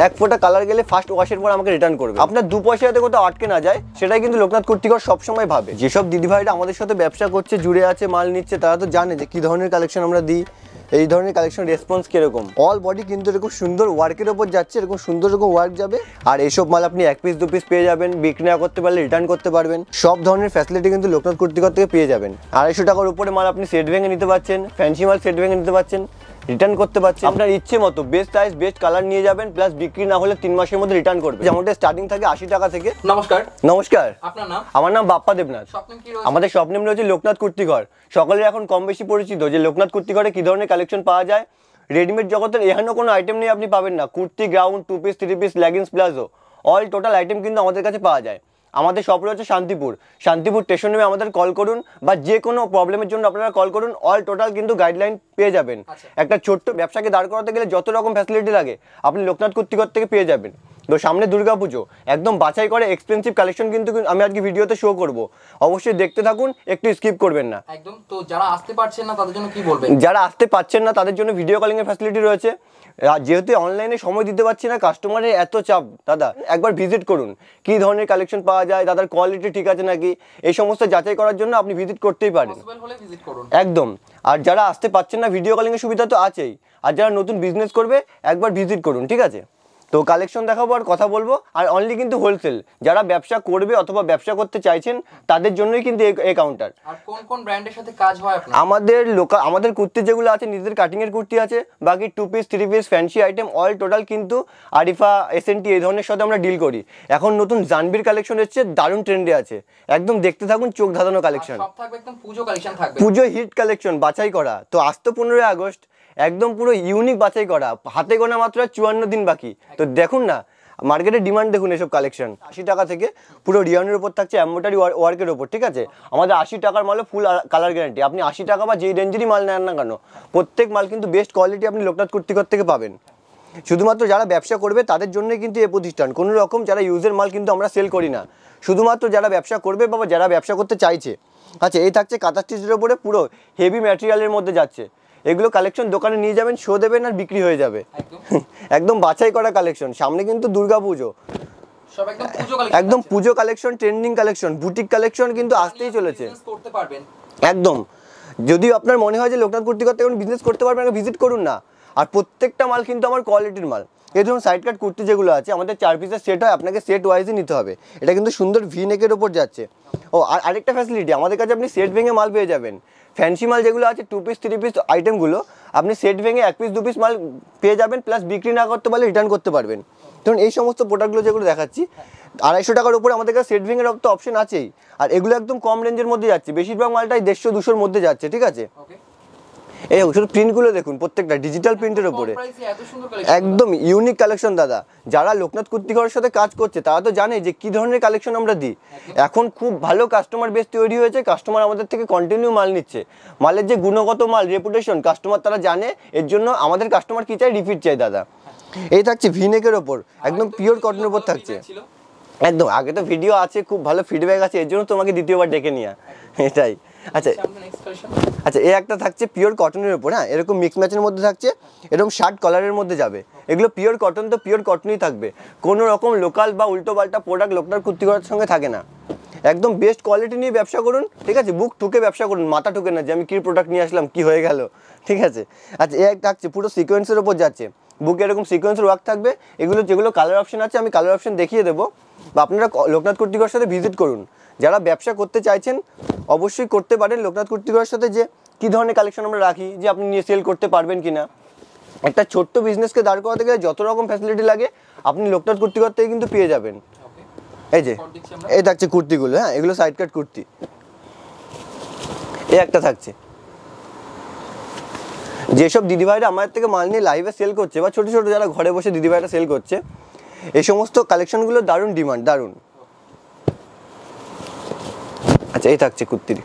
এক ফোঁটা কালার গেলে ফার্স্ট ওয়াশের পর আমাকে রিটার্ন করবে। আপনার 2 পয়সা যাতে কোথাও আটকে না যায় সেটাই কিন্তু লোকনাথ কুর্তিঘর সবসময় ভাবে। যেসব দিদিভাইরা আমাদের সাথে ব্যবসা করছে, জুড়ে আছে, মাল নিচ্ছে, তারা তো জানে যে কী ধরনের কালেকশন আমরা দিই, এই ধরনের কালেকশন রেসপন্স কিরকম। অল বডি কিন্তু এরকম সুন্দর ওয়ার্কের ওপর যাচ্ছে, এরকম সুন্দর এরকম ওয়ার্ক যাবে। আর এইসব মাল আপনি 1 পিস 2 পিস পেয়ে যাবেন, বিক্রি না করতে পারলে রিটার্ন করতে পারবেন। সব ধরনের ফ্যাসিলিটি কিন্তু লোকনাথ কুর্তিঘর থেকে পেয়ে যাবেন। 250 টাকার উপরে মাল আপনি সেট ভেঙে নিতে পারছেন, ফ্যান্সি মাল সেট ভেঙে নিতে পারছেন, রিটার্ন করতে পারছেন আপনার ইচ্ছে মতো। বেস্ট সাইজ বেস্ট কালার নিয়ে যাবেন, প্লাস বিক্রি না হলে 3 মাসের মধ্যে রিটার্ন করবে। যেমনটা স্টার্টিং থাকে 80 টাকা থেকে। নমস্কার। নমস্কার, আপনার নাম? আমার নাম বাপ্পা দেবনাথ। আমাদের শপ নেম রয়েছে লোকনাথ কুর্তিঘর। সকলের এখন কম বেশি পরিচিত যে লোকনাথ কুর্তিঘরে কি ধরনের কালেকশন পাওয়া যায়। রেডিমেড জগতের এখানে কোনো আইটেম নেই আপনি পাবেন না। Kurti, ground, 2 piece 3 piece, leggings, palazzo, all total item কিন্তু আমাদের কাছে পাওয়া যায়। আমাদের শপ রয়েছে শান্তিপুর স্টেশন নেমে আমাদের কল করুন, বা যে কোনো প্রবলেমের জন্য আপনারা কল করুন। অল টোটাল কিন্তু গাইডলাইন পেয়ে যাবেন। একটা ছোট্ট ব্যবসাকে দাঁড় করাতে গেলে যত রকম ফ্যাসিলিটি লাগে আপনি লোকনাথ কুর্তিঘর থেকে পেয়ে যাবেন। তো সামনে দুর্গাপুজো, একদম বাছাই করে এক্সপেন্সিভ কালেকশন কিন্তু আমি আজকে ভিডিওতে শো করব। অবশ্যই দেখতে থাকুন, একটু স্কিপ করবেন না। একদম। তো যারা আসতে পারছেন না তাদের জন্য কি বলবেন? যারা আসতে পারছেন না তাদের জন্য ভিডিও কলিং এর ফ্যাসিলিটি রয়েছে। যেহেতু অনলাইনে সময় দিতে পারছি না, কাস্টমারের এত চাপ, দাদা একবার ভিজিট করুন, কি ধরনের কালেকশন পাওয়া যায়, দাদার কোয়ালিটি ঠিক আছে নাকি, এই সমস্ত যাচাই করার জন্য আপনি ভিজিট করতেই পারেন। একদম। আর যারা আসতে পারছেন না, ভিডিও কলিং এর সুবিধা তো আছেই। আর যারা নতুন বিজনেস করবে একবার ভিজিট করুন, ঠিক আছে? তো কালেকশন দেখাবো আর কথা বলবো। আর অনলি কিন্তু হোলসেল, যারা ব্যবসা করবে অথবা ব্যবসা করতে চাইছেন তাদের জন্যই কিন্তু এই কাউন্টার। আর কোন কোন ব্র্যান্ডের সাথে কাজ হয় আপনার? আমাদের কুর্তি যেগুলো আছে নিজেদের কাটিং এর কুর্তি আছে, বাকি 2 piece 3 piece fancy item all total কিন্তু আরিফা, এসএনটি এই ধরনের সাথে আমরা ডিল করি। এখন নতুন জানবির কালেকশন এসেছে, দারুণ ট্রেন্ডে আছে, একদম দেখতে থাকুন, চোখ ধাঁধানো কালেকশন। সব থাকবে একদম পুজো কালেকশন থাকবে, পুজো হিট কালেকশন বাছাই করা। তো আজ তো 15 আগস্ট, একদম পুরো ইউনিক বাছাই করা, হাতে গোনা মাত্র 54 দিন বাকি। তো দেখুন না, মার্কেটের ডিমান্ড দেখুন এসব কালেকশন। 80 টাকা থেকে পুরো রিয়ানের উপর থাকছে, এমব্রয়ডারি ওয়ার্কের উপর, ঠিক আছে? আমাদের 80 টাকার মালে ফুল কালার গ্যারান্টি। আপনি 80 টাকা বা যেই রেঞ্জেরই মাল নেন না কেন, প্রত্যেক মাল কিন্তু বেস্ট কোয়ালিটি আপনি লোকনাথ কুর্তিঘর থেকে পাবেন। শুধুমাত্র যারা ব্যবসা করবে তাদের জন্যই কিন্তু এই প্রতিষ্ঠান। কোনো রকম যারা ইউজের মাল কিন্তু আমরা সেল করি না, শুধুমাত্র যারা ব্যবসা করবে বা যারা ব্যবসা করতে চাইছে। আচ্ছা, এই থাকছে কাঁথা স্টিচের উপরে, পুরো হেভি ম্যাটেরিয়ালের মধ্যে যাচ্ছে। এগুলো কালেকশন দোকানে নিয়ে যাবেন, শো দেবেন আর বিক্রি হয়ে যাবে। একদম বাছাই করা কালেকশন। সামনে কিন্তু দুর্গাপুজো, একদম পুজো collection, trending collection, boutique collection কিন্তু আসতেই চলেছে। একদম। যদি আপনার মনে হয় যে লোকনাথ কুর্তিঘর থেকে বিজনেস করতে পারবেন, ভিজিট করুন না। আর প্রত্যেকটা মাল কিন্তু আমার কোয়ালিটির মাল। এই ধরুন সাইড কাট কুর্তি যেগুলো আছে, আমাদের 4 পিসের সেট হয়, আপনাকে সেট ওয়াইজই নিতে হবে। এটা কিন্তু সুন্দর ভি নেকের ওপর যাচ্ছে। ও আর আরেকটা ফ্যাসিলিটি, আমাদের কাছে আপনি সেট ভেঙে মাল পেয়ে যাবেন। ফ্যান্সি মাল যেগুলো আছে 2 পিস 3 পিস আইটেমগুলো আপনি সেট ভেঙে 1 পিস 2 পিস মাল পেয়ে যাবেন, প্লাস বিক্রি না করতে পারলে রিটার্ন করতে পারবেন। ধরুন এই সমস্ত প্রোডাক্টগুলো যেগুলো দেখাচ্ছি, 250 টাকার উপরে আমাদের কাছে সেট ভেঙের তো অপশন আছেই। আর এগুলো একদম কম রেঞ্জের মধ্যে যাচ্ছে, বেশিরভাগ মালটাই 150-200-র মধ্যে যাচ্ছে, ঠিক আছে? এই শুধু প্রিন্টগুলো দেখুন, প্রত্যেকটা ডিজিটাল প্রিন্টের উপরে, একদম ইউনিক কালেকশন। দাদা যারা লোকনাথ কুর্তিঘরের সাথে কাজ করছে তারা তো জানে যে কি ধরনের কালেকশন আমরা দিই। এখন খুব ভালো কাস্টমার বেস তৈরি হয়েছে, কাস্টমার আমাদের থেকে কন্টিনিউ মাল নিচ্ছে। মালের যে গুণগত মাল, রেপুটেশন, কাস্টমার তারা জানে। এর জন্য আমাদের কাস্টমার কি চাই, রিপিট চাই। দাদা এই থাকছে ভিনেকের ওপর, একদম পিওর কটনের উপর থাকছে। একদম, আগে তো ভিডিও আছে, খুব ভালো ফিডব্যাক আছে, এর জন্য তোমাকে দ্বিতীয়বার ডেকে নিয়ে, এটাই। আচ্ছা আচ্ছা, এই একটা থাকছে পিওর কটনের উপর, হ্যাঁ, এরকম মিক্স ম্যাচের মধ্যে থাকছে, এরকম শার্ট কলারের মধ্যে যাবে। এগুলো পিওর কটন, তো পিওর কটনই থাকবে। কোনো রকম লোকাল বা উল্টো পাল্টা প্রোডাক্ট লোকনাথ কুর্তিঘরের সঙ্গে থাকে না। একদম বেস্ট কোয়ালিটি নিয়ে ব্যবসা করুন, ঠিক আছে? বুক ঠুকে ব্যবসা করুন, মাথা ঠুকে না যে আমি কি প্রোডাক্ট নিয়ে আসলাম, কি হয়ে গেল, ঠিক আছে? আচ্ছা, এই একটা থাকছে পুরো সিকোয়েন্সের ওপর যাচ্ছে, বুকে এরকম সিকোয়েন্সের ওয়ার্ক থাকবে। এগুলো যেগুলো কালার অপশন আছে আমি কালার অপশন দেখিয়ে দেবো, বা আপনারা লোকনাথ কুর্তিঘরের সাথে ভিজিট করুন। যারা ব্যবসা করতে চাইছেন অবশ্যই করতে পারেন লোকনাথ কুর্তিঘরের সাথে। যে কী ধরনের কালেকশন আমরা রাখি, যে আপনি নিয়ে সেল করতে পারবেন কি না। একটা ছোট্ট বিজনেসকে দাঁড় করাতে গেলে যত রকম ফ্যাসিলিটি লাগে আপনি লোকনাথ কুর্তিঘর থেকে কিন্তু পেয়ে যাবেন। এই যে এই থাকছে কুর্তিগুলো, হ্যাঁ, এগুলো সাইড কাট কুর্তি। এই একটা থাকছে, যেসব দিদিভাইরা আমাদের থেকে মাল নিয়ে লাইভে সেল করছে, বা ছোটো ছোটো যারা ঘরে বসে দিদিভাইরা সেল করছে, এই সমস্ত কালেকশনগুলো দারুণ ডিমান্ড, দারুণ। আচ্ছা, এই থাকছে কুর্তির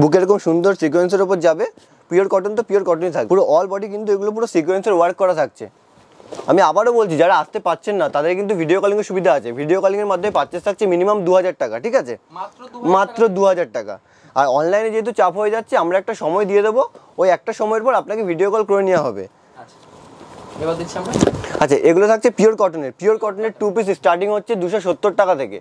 বুকে এরকম সুন্দর সিকোয়েন্সের ওপর যাবে, পিওর কটন, তো পিওর কটনই থাকবে। পুরো অল বডি কিন্তু এগুলো পুরো সিকোয়েন্সের ওয়ার্ক করা থাকছে। আমি আবারও বলছি, যারা আসতে পারছেন না তাদের কিন্তু ভিডিও কলিং এর সুবিধা আছে। ভিডিও কলিং এর মাধ্যমে পারচেস থাকছে মিনিমাম 2000 টাকা, ঠিক আছে? মাত্র 2000 টাকা। আর অনলাইনে যেহেতু চাপ হয়ে যাচ্ছে, আমরা একটা সময় দিয়ে দেবো, ওই একটা সময়ের পর আপনাকে ভিডিও কল করে নেওয়া হবে। এবার দিচ্ছি আমরা। আচ্ছা, এগুলো থাকছে পিওর কটনের 2 পিস স্টার্টিং হচ্ছে 270 টাকা থেকে,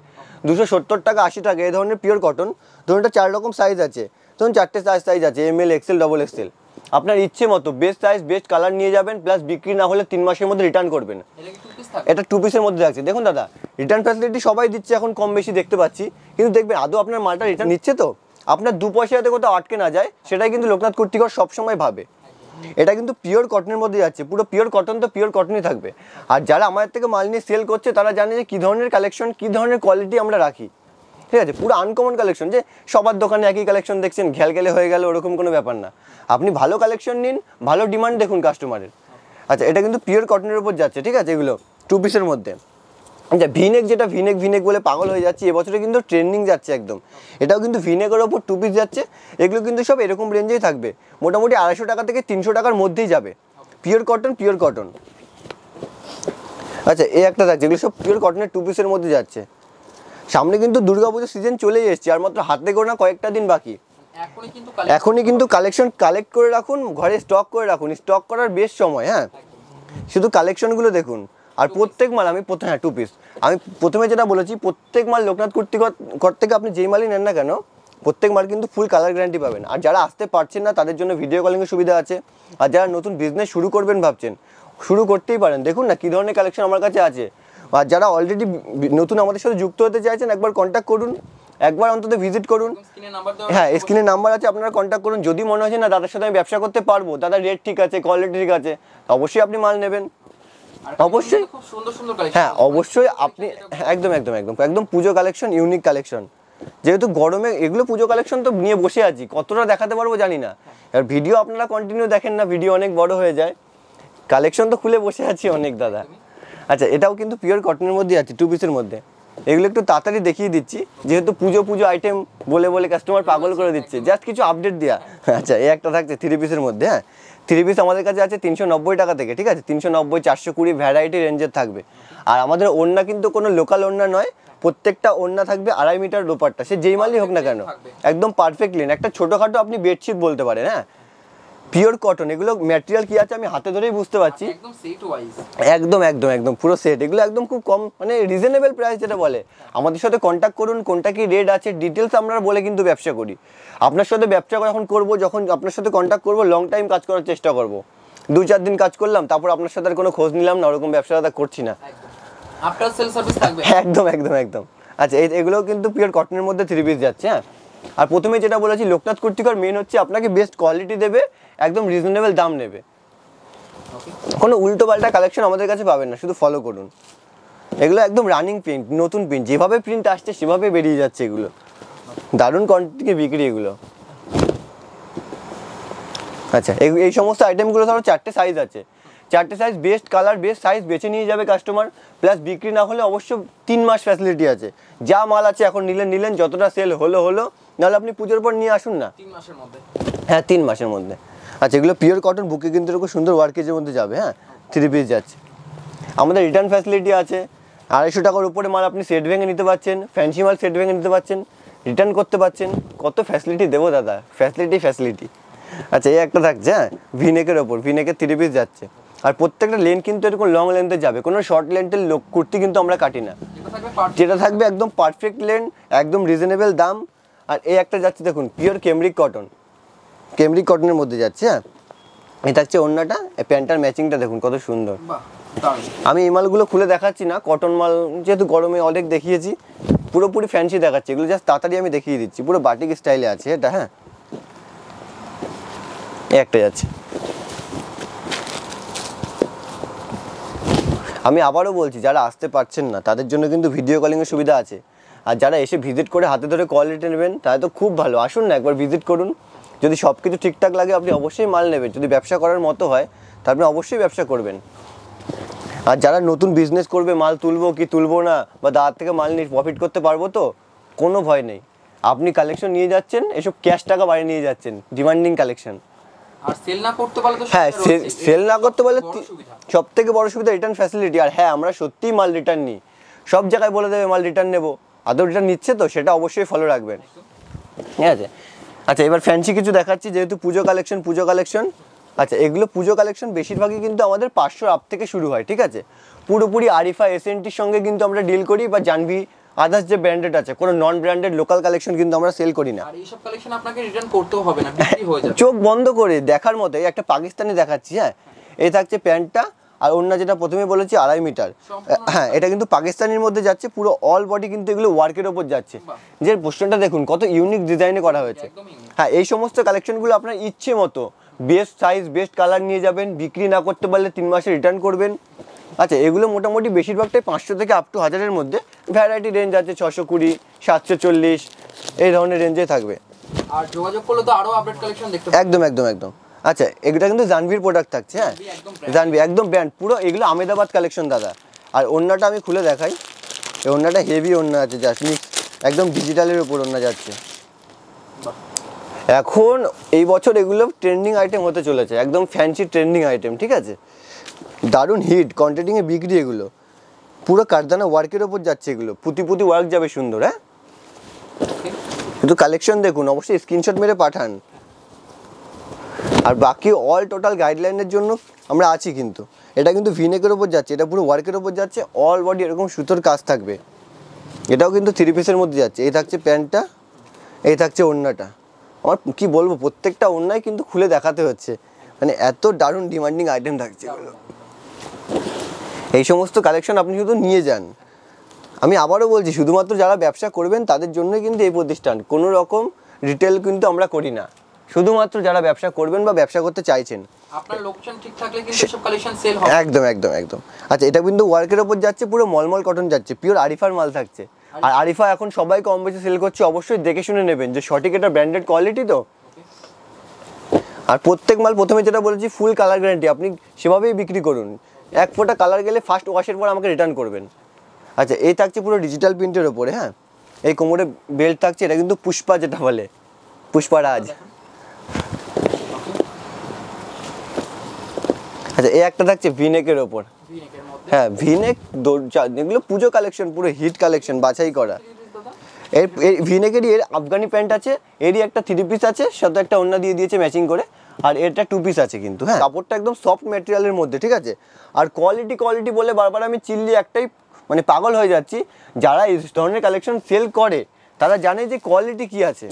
270 টাকা 80 টাকা। এই ধরনের পিওর কটন, ধরুন এটা 4 রকম সাইজ আছে, ধরুন 4টে সাইজ আছে, এমএল, এক্সেল, ডবল এক্সেল। আপনার ইচ্ছে মতো বেস্ট সাইজ বেস্ট কালার নিয়ে যাবেন, প্লাস বিক্রি না হলে 3 মাসের মধ্যে রিটার্ন করবেন। এটা কি 2 পিস থাকবে? এটা 2 পিসের মধ্যে থাকছে। দেখুন দাদা, রিটার্ন ফ্যাসিলিটি সবাই দিচ্ছে এখন, কম বেশি দেখতে পাচ্ছি, কিন্তু দেখবেন আদৌ আপনার মালটা রিটার্ন নিচ্ছে তো? আপনার 2 পয়সা যাতে কোথাও আটকে না যায়, সেটাই কিন্তু লোকনাথ কুর্তিকর সবসময় ভাবে। এটা কিন্তু পিওর কটনের মধ্যে যাচ্ছে, পুরো পিওর কটন তো পিওর কটনই থাকবে। আর যারা আমাদের থেকে মাল নিয়ে সেল করছে তারা জানে যে কী ধরনের কালেকশন, কী ধরনের কোয়ালিটি আমরা রাখি, ঠিক আছে? পুরো আনকমন কালেকশন, যে সবার দোকানে একই কালেকশন দেখছেন, ঘ্যালঘেলে হয়ে গেল, ওরকম কোনো ব্যাপার না। আপনি ভালো কালেকশন নিন, ভালো ডিমান্ড দেখুন কাস্টমারের। আচ্ছা, এটা কিন্তু পিওর কটনের উপর যাচ্ছে, ঠিক আছে? এগুলো 2 পিসের মধ্যে। আচ্ছা, ভিনেক, যেটা ভিনেক বলে পাগল হয়ে যাচ্ছে, এবছরে কিন্তু ট্রেন্ডিং যাচ্ছে একদম। এটাও কিন্তু ভিনেকের ওপর 2 পিস যাচ্ছে। এগুলো কিন্তু সব এরকম রেঞ্জেই থাকবে, মোটামুটি 250 টাকা থেকে 300 টাকার মধ্যেই যাবে। Pure cotton. আচ্ছা, এই একটা থাকছে, এগুলো সব পিওর কটনের 2 পিসের মধ্যে যাচ্ছে। সামনে কিন্তু দুর্গাপুজোর সিজন চলেই এসছে, আর মাত্র হাতে গোনা কয়েকটা দিন বাকি। এখনই কিন্তু কালেকশন কালেক্ট করে রাখুন, ঘরে স্টক করে রাখুন, স্টক করার বেস্ট সময়। হ্যাঁ, শুধু কালেকশনগুলো দেখুন। আর প্রত্যেক মাল আমি হ্যাঁ 2 পিস, আমি প্রথমে যেটা বলেছি, প্রত্যেক মাল লোকনাথ কুর্তিকর থেকে আপনি যেই মালই নেন না কেন, প্রত্যেক মাল কিন্তু ফুল কালার গ্যারান্টি পাবেন। আর যারা আসতে পারছেন না তাদের জন্য ভিডিও কলিংয়ের সুবিধা আছে। আর যারা নতুন বিজনেস শুরু করবেন ভাবছেন, শুরু করতেই পারেন। দেখুন না কী ধরনের কালেকশন আমার কাছে আছে। আর যারা অলরেডি নতুন আমাদের সাথে যুক্ত হতে চাইছেন, একবার কন্ট্যাক্ট করুন, একবার অন্তত ভিজিট করুন। হ্যাঁ, স্ক্রিনে নাম্বার আছে, আপনারা কন্ট্যাক্ট করুন। যদি মনে হয় না দাদার সাথে আমি ব্যবসা করতে পারবো, দাদার রেট ঠিক আছে, কোয়ালিটি ঠিক আছে, অবশ্যই আপনি মাল নেবেন। অবশ্যই, হ্যাঁ অবশ্যই আপনি, একদম পুজো কালেকশন, ইউনিক কালেকশন। যেহেতু গরমে এগুলো পুজো কালেকশন তো নিয়ে বসে আছি, কতটা দেখাতে পারবো জানি না। আর ভিডিও আপনারা কন্টিনিউ দেখেন না, ভিডিও অনেক বড় হয়ে যায়, কালেকশন তো খুলে বসে আছি অনেক দাদা। আচ্ছা, এটাও কিন্তু পিওর কটনের মধ্যে আছে, 2 পিসের মধ্যে। এগুলো একটু তাড়াতাড়ি দেখিয়ে দিচ্ছি, যেহেতু পুজো আইটেম বলে কাস্টমার পাগল করে দিচ্ছে, জাস্ট কিছু আপডেট দেওয়া। আচ্ছা, এই একটা থাকছে 3 পিসের মধ্যে। হ্যাঁ, 3 পিস আমাদের কাছে আছে 390 টাকা থেকে, ঠিক আছে? 390, 420 ভ্যারাইটি রেঞ্জের থাকবে। আর আমাদের ওড়না কিন্তু কোনো লোকাল ওড়না নয়, প্রত্যেকটা ওড়না থাকবে 2.5 মিটার দোপাট্টা, সে যেই মালই হোক না কেন, একদম পারফেক্ট লিন, একটা ছোটোখাটো আপনি বেডশিট বলতে পারেন। হ্যাঁ, পিওর কটন। এগুলো ম্যাটেরিয়াল কি আছে আমি হাতে ধরেই বুঝতে পারছি, একদম পুরো সেট। এগুলো একদম খুব কম, মানে রিজনেবল প্রাইস যেটা বলে। আমাদের সাথে কন্ট্যাক্ট করুন, কোনটা কি রেট আছে ডিটেলস আমরা বলে কিন্তু ব্যবসা করি। আপনার সাথে ব্যবসা যখন করবো, যখন আপনার সাথে কন্ট্যাক্ট করবো, লং টাইম কাজ করার চেষ্টা করবো। 2-4 দিন কাজ করলাম, তারপর আপনার সাথে আর কোনো খোঁজ নিলাম না, ওরকম ব্যবসা করছি না। আফটার সেল সার্ভিস থাকবে একদম। আচ্ছা, এগুলো কিন্তু পিওর কটনের মধ্যে 3 পিস যাচ্ছে। হ্যাঁ, আর প্রথমে যেটা বলেছি, লোকনাথ কুর্তিকর মেন হচ্ছে আপনাকে বেস্ট কোয়ালিটি দেবে, একদম রিজনেবল দাম নেবে। কোনো উল্টো পাল্টা কালেকশন আমাদের কাছে পাবেন না, শুধু ফলো করুন। এগুলো একদম রানিং প্রিন্ট, নতুন প্রিন্ট, যেভাবে প্রিন্ট আসছে সেভাবে বেরিয়ে যাচ্ছে। এগুলো দারুণ কোয়ান্টিটি বিক্রি এগুলো। আচ্ছা, এই সমস্ত আইটেমগুলো ধরো 4টে সাইজ আছে, 4টে size best colour best size বেছে নিয়ে যাবে কাস্টমার। প্লাস বিক্রি না হলে অবশ্য 3 মাস ফ্যাসিলিটি আছে। যা মাল আছে এখন নিলেন, যতটা সেল হলো, নাহলে আপনি পুজোর পর নিয়ে আসুন না, 3 মাসের মধ্যে। হ্যাঁ, 3 মাসের মধ্যে। আচ্ছা, এগুলো পিওর কটন, বুকে কিন্তু খুব সুন্দর ওয়ার্কেজের মধ্যে যাবে। হ্যাঁ, 3 পিস যাচ্ছে। আমাদের রিটার্ন ফ্যাসিলিটি আছে, 250 টাকার উপরে মাল আপনি সেট ভেঙে নিতে পারছেন, ফ্যান্সি মাল সেট ভেঙে নিতে পারছেন, রিটার্ন করতে পারছেন। কত ফ্যাসিলিটি দেবো দাদা, ফ্যাসিলিটি। আচ্ছা, এই একটা থাকছে, হ্যাঁ ভিনেকের ওপর, ভিনেকের 3 পিস যাচ্ছে। আর প্রত্যেকটা লেন্থ কিন্তু এরকম লং লেন্থে যাবে, কোনো শর্ট লেন্থের কুর্তি কিন্তু আমরা কাটি না, যেটা থাকবে একদম পারফেক্ট লেন্থ, একদম রিজনেবল দাম। আর এই একটা যাচ্ছে দেখুন, পিওর কেমব্রিক কটনের মধ্যে যাচ্ছে। হ্যাঁ, এটা হচ্ছে ওড়নাটা, প্যান্টার ম্যাচিংটা দেখুন কত সুন্দর। আমি এই মালগুলো খুলে দেখাচ্ছি না, কটন মাল যেহেতু গরমে অনেক দেখিয়েছি, পুরোপুরি ফ্যান্সি দেখাচ্ছি। এগুলো জাস্ট তাড়াতাড়ি আমি দেখিয়ে দিচ্ছি, পুরো বাটিক স্টাইলে আছে এটা। হ্যাঁ, একটা যাচ্ছে। আমি আবারও বলছি, যারা আসতে পারছেন না তাদের জন্য কিন্তু ভিডিও কলিংয়ের সুবিধা আছে। আর যারা এসে ভিজিট করে হাতে ধরে কোয়ালিটি নেবেন, তাহলে তো খুব ভালো। আসুন না, একবার ভিজিট করুন। যদি সব কিছু ঠিকঠাক লাগে আপনি অবশ্যই মাল নেবেন। যদি ব্যবসা করার মতো হয় তা আপনি অবশ্যই ব্যবসা করবেন। আর যারা নতুন বিজনেস করবে, মাল তুলবো কি তুলবো না, বা দাদার থেকে মাল নিয়ে প্রফিট করতে পারবো তো, কোনো ভয় নেই। আপনি কালেকশন নিয়ে যাচ্ছেন, এসব ক্যাশ টাকা বাড়ি নিয়ে যাচ্ছেন, ডিমান্ডিং কালেকশন। আর সেল না করতে পারলে তো, হ্যাঁ, সেল না করতে পারলে সব থেকে বড় সুবিধা রিটার্ন ফ্যাসিলিটি। আর হ্যাঁ, আমরা সত্যিই মাল রিটার্ন নিই, সব জায়গায় বলে দেবে মাল রিটার্ন নেবো, আদৌ রিটার্ন নিচ্ছে তো সেটা অবশ্যই ফলো রাখবেন। ঠিক আছে। আচ্ছা, এবার ফ্যান্সি কিছু দেখাচ্ছি, যেহেতু পুজো কালেকশন। আচ্ছা, এগুলো পুজো কালেকশন বেশিরভাগই কিন্তু আমাদের 500 আপ থেকে শুরু হয়, ঠিক আছে। পুরোপুরি আরিফা এসএনটির সঙ্গে কিন্তু আমরা ডিল করি, বা জানভি আদার্স যে ব্র্যান্ডেড আছে, কোনো নন ব্র্যান্ডেড লোকাল কালেকশন কিন্তু আমরা সেল করি না। আর এইসব কালেকশন আপনাকে রিটার্ন করতেও হবে না, বিক্রি হয়ে যাবে। চোখ বন্ধ করে দেখার মতো। এই একটা পাকিস্তানি দেখাচ্ছি, হ্যাঁ, এই থাকছে প্যান্টটা, আর অন্য যেটা প্রথমে বলেছি 2.5 মিটার, হ্যাঁ, এটা কিন্তু পাকিস্তানির মধ্যে যাচ্ছে, পুরো অল বডি কিন্তু এগুলো ওয়ার্কের ওপর যাচ্ছে। যে পোস্টারটা দেখুন কত ইউনিক ডিজাইনে করা হয়েছে। হ্যাঁ, এই সমস্ত কালেকশনগুলো আপনার ইচ্ছে মতো বেস্ট সাইজ বেস্ট কালার নিয়ে যাবেন, বিক্রি না করতে পারলে 3 মাসে রিটার্ন করবেন। আচ্ছা, এগুলো মোটামুটি বেশিরভাগটাই 500 থেকে আপ টু 1000-এর মধ্যে, ভ্যারাইটি রেঞ্জ আছে 620, 740 এই ধরনের রেঞ্জে থাকবে। আর যোগাযোগ করলে তো আরো আপডেট কালেকশন দেখতে একদম একদম একদম। আচ্ছা, এগুলো কিন্তু জানভির প্রোডাক্ট থাকছে, হ্যাঁ, জানভি একদম ব্র্যান্ড পুরো, এগুলো আমেদাবাদ কালেকশন দাদা। আর ওড়নাটা আমি খুলে দেখাই, এই ওড়নাটা হেভি ওড়না আছে, জাস্ট মিক্স একদম ডিজিটালের উপর ওড়না যাচ্ছে। এখন এই বছর এগুলো ট্রেন্ডিং আইটেম হতে চলেছে, একদম ফ্যান্সি ট্রেন্ডিং আইটেম, ঠিক আছে। দারুণ হিট কোয়ান্টিটিংয়ে বিক্রি, এগুলো পুরো কারদানা ওয়ার্কের ওপর যাচ্ছে, এগুলো পুঁতি পুঁতি ওয়ার্ক যাবে সুন্দর। হ্যাঁ, কিন্তু কালেকশন দেখুন, অবশ্যই স্ক্রিনশট মেরে পাঠান। আর বাকি অল টোটাল গাইডলাইনের জন্য আমরা আছি কিন্তু। এটা কিন্তু ভিনেকের ওপর যাচ্ছে, এটা পুরো ওয়ার্কের ওপর যাচ্ছে, অল বডি এরকম সুতোর কাজ থাকবে। এটাও কিন্তু 3 পিসের মধ্যে যাচ্ছে। এই থাকছে প্যান্টটা, এই থাকছে ওড়নাটা। আমার কি বলবো, প্রত্যেকটা ওড়নাই কিন্তু খুলে দেখাতে হচ্ছে, মানে এত দারুণ ডিমান্ডিং আইটেম থাকছে এগুলো। এই সমস্ত কালেকশন আপনি শুধু নিয়ে যান। আমি আবারও বলছি, শুধুমাত্র যারা ব্যবসা করবেন তাদের জন্যই কিন্তু এই প্রতিষ্ঠান, কোনো রকম রিটেল কিন্তু আমরা করি না, শুধুমাত্র যারা ব্যবসা করবেন বা ব্যবসা করতে চাইছেন। আপনার লোকেশন ঠিক থাকলে কিন্তু সব কালেকশন সেল হবে। একদম একদম একদম। আচ্ছা, এটা কিন্তু ওয়ার্কের ওপর যাচ্ছে, পুরো মলমল কটন যাচ্ছে, পিওর আরিফার মাল থাকছে। আর আরিফা এখন সবাই কম বেশি সেল করছে, অবশ্যই দেখে শুনে নেবেন যে সঠিক এটা ব্র্যান্ডেড কোয়ালিটি তো। আর প্রত্যেক মাল প্রথমে যেটা বলেছি ফুল কালার গ্যারান্টি, আপনি সেভাবেই বিক্রি করুন। 1 ফোঁটা কালার গেলে ফার্স্ট ওয়াশের পর আমাকে রিটার্ন করবেন। আচ্ছা, এই থাকছে পুরো ডিজিটাল প্রিন্টের ওপরে, হ্যাঁ, এই কোমরে বেল্ট থাকছে, এটা কিন্তু পুষ্পা যেটা বলে, পুষ্পারাজ। আচ্ছা, এই একটা থাকছে ভিনেকের ওপর, হ্যাঁ, ভিনেক এগুলো পুজো কালেকশন, পুরো হিট কালেকশন বাছাই করা। এর ভিনেকেরই এর আফগানি প্যান্ট আছে, এরই একটা 3 পিস আছে, সাথে একটা ওড়না দিয়ে দিয়েছে ম্যাচিং করে, আর এটা 2 পিস আছে কিন্তু। হ্যাঁ, কাপড়টা একদম সফট ম্যাটেরিয়ালের মধ্যে, ঠিক আছে। আর কোয়ালিটি বলে বারবার আমি চিল্লি একটাই মানে পাগল হয়ে যাচ্ছি, যারা এই ধরনের কালেকশন সেল করে তারা জানে যে কোয়ালিটি কি আছে।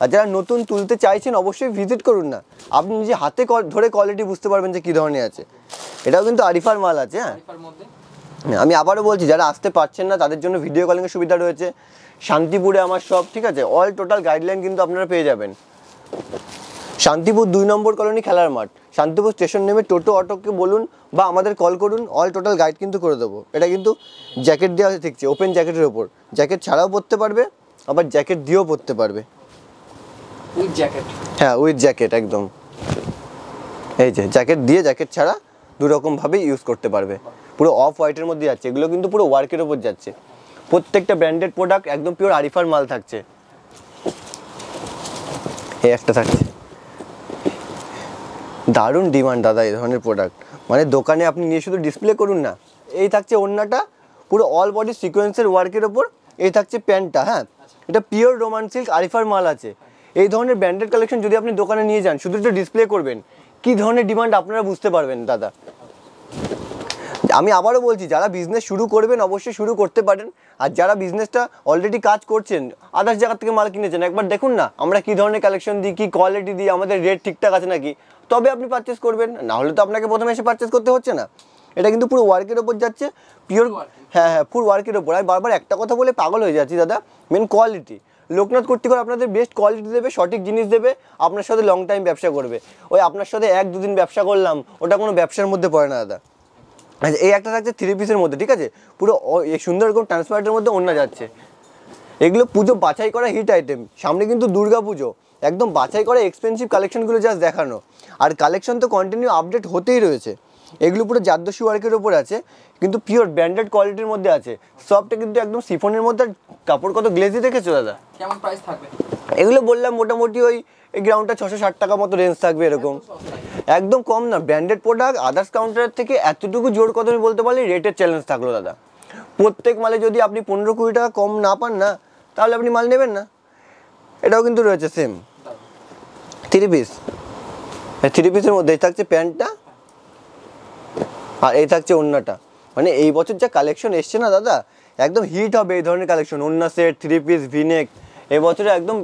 আর যারা নতুন তুলতে চাইছেন অবশ্যই ভিজিট করুন না, আপনি নিজে হাতে ধরে কোয়ালিটি বুঝতে পারবেন যে কী ধরনের আছে। এটাও কিন্তু আরিফার মাল আছে। হ্যাঁ, আমি আবারও বলছি, যারা আসতে পারছেন না তাদের জন্য ভিডিও কলিংয়ের সুবিধা রয়েছে। শান্তিপুরে আমার সব, ঠিক আছে, অল টোটাল গাইডলাইন কিন্তু আপনারা পেয়ে যাবেন। শান্তিপুর 2 নম্বর কলোনি খেলার মাঠ, শান্তিপুর স্টেশন নেমে টোটো অটোকে বলুন বা আমাদের কল করুন, অল টোটাল গাইড কিন্তু করে দেবো। এটা কিন্তু জ্যাকেট দেওয়া থাকছে, ওপেন জ্যাকেটের ওপর, জ্যাকেট ছাড়াও পরতে পারবে, আবার জ্যাকেট দিয়েও পরতে পারবে। উইথ জ্যাকেট, হ্যাঁ, উইথ জ্যাকেট একদম। এই যে জ্যাকেট দিয়ে জ্যাকেট ছাড়া 2 রকমভাবে ইউজ করতে পারবে। পুরো অফ হোয়াইটের মধ্যে যাচ্ছে, এগুলো কিন্তু পুরো ওয়ার্কের ওপর যাচ্ছে, প্রত্যেকটা ব্র্যান্ডেড প্রোডাক্ট, একদম পিওর আরিফার মাল থাকছে। এই একটা থাকছে, দারুণ ডিমান্ড দাদা এই ধরনের প্রোডাক্ট, মানে দোকানে আপনি নিয়ে শুধু ডিসপ্লে করুন না। এই থাকছে ওড়নাটা, পুরো অল বডি সিকোয়েন্সের ওয়ার্কের ওপর। এই থাকছে প্যান্টটা, হ্যাঁ, এটা পিওর রোমান সিল্ক আরিফার মাল আছে। এই ধরনের ব্র্যান্ডেড কালেকশন যদি আপনি দোকানে নিয়ে যান, শুধু একটু ডিসপ্লে করবেন, কী ধরনের ডিমান্ড আপনারা বুঝতে পারবেন দাদা। আমি আবারও বলছি, যারা বিজনেস শুরু করবেন অবশ্যই শুরু করতে পারেন, আর যারা বিজনেসটা অলরেডি কাজ করছেন, আদার্স জায়গা থেকে মাল কিনেছেন, একবার দেখুন না আমরা কী ধরনের কালেকশন দিই, কী কোয়ালিটি দিই, আমাদের রেট ঠিকঠাক আছে নাকি, তবে আপনি পারচেস করবেন। না হলে তো আপনাকে প্রথমে এসে পারচেস করতে হচ্ছে না। এটা কিন্তু পুরো ওয়ার্কের ওপর যাচ্ছে, পিওর, হ্যাঁ, ফুল ওয়ার্কের ওপর। আমি বারবার একটা কথা বলে পাগল হয়ে যাচ্ছি দাদা, মেন কোয়ালিটি। লোকনাথ কর্তৃক আপনাদের বেস্ট কোয়ালিটি দেবে, সঠিক জিনিস দেবে, আপনার সাথে লং টাইম ব্যবসা করবে। ওই আপনার সাথে 1-2 দিন ব্যবসা করলাম, ওটা কোনো ব্যবসার মধ্যে পড়ে না দাদা। আচ্ছা, এই একটা থাকছে 3 পিসের মধ্যে, ঠিক আছে, পুরো সুন্দর রকম ট্রান্সপারেন্টের মধ্যে ওড়না যাচ্ছে। এগুলো পুজো বাছাই করা হিট আইটেম, সামনে কিন্তু দুর্গা পুজো, একদম বাছাই করা এক্সপেন্সিভ কালেকশনগুলো জাস্ট দেখানো। আর কালেকশন তো কন্টিনিউ আপডেট হতেই রয়েছে। এগুলো পুরো জারদোসি ওয়ার্কের ওপর আছে, কিন্তু পিওর ব্র্যান্ডেড কোয়ালিটির মধ্যে আছে। সবটা কিন্তু একদম সিফনের মধ্যে, কাপড় কত গ্লেজি দেখেছো দাদা। কেমন প্রাইস থাকবে এগুলো? বললাম মোটামুটি ওই এই গ্রাউন্ডটা 660 টাকা মতো রেঞ্জ থাকবে, এরকম একদম কম না। ব্র্যান্ডেড প্রোডাক্ট আদার্স কাউন্টারের থেকে এতটুকু জোর কথা আমি বলতে পারি, রেটের চ্যালেঞ্জ থাকলো দাদা। প্রত্যেক মালে যদি আপনি 15-20 টাকা কম না পান না, তাহলে আপনি মাল নেবেন না। এটাও কিন্তু রয়েছে সেম 3 পিস। থ্রি পিসের মধ্যে এই থাকছে প্যান্টটা আর এই থাকছে ওড়নাটা। মানে এই বছর যা কালেকশন এসছে না দাদা, একদম হিট হবে এই ধরনের কালেকশন। ওড়না সেট, থ্রি পিস, ভিনেক, এই বছরে একদম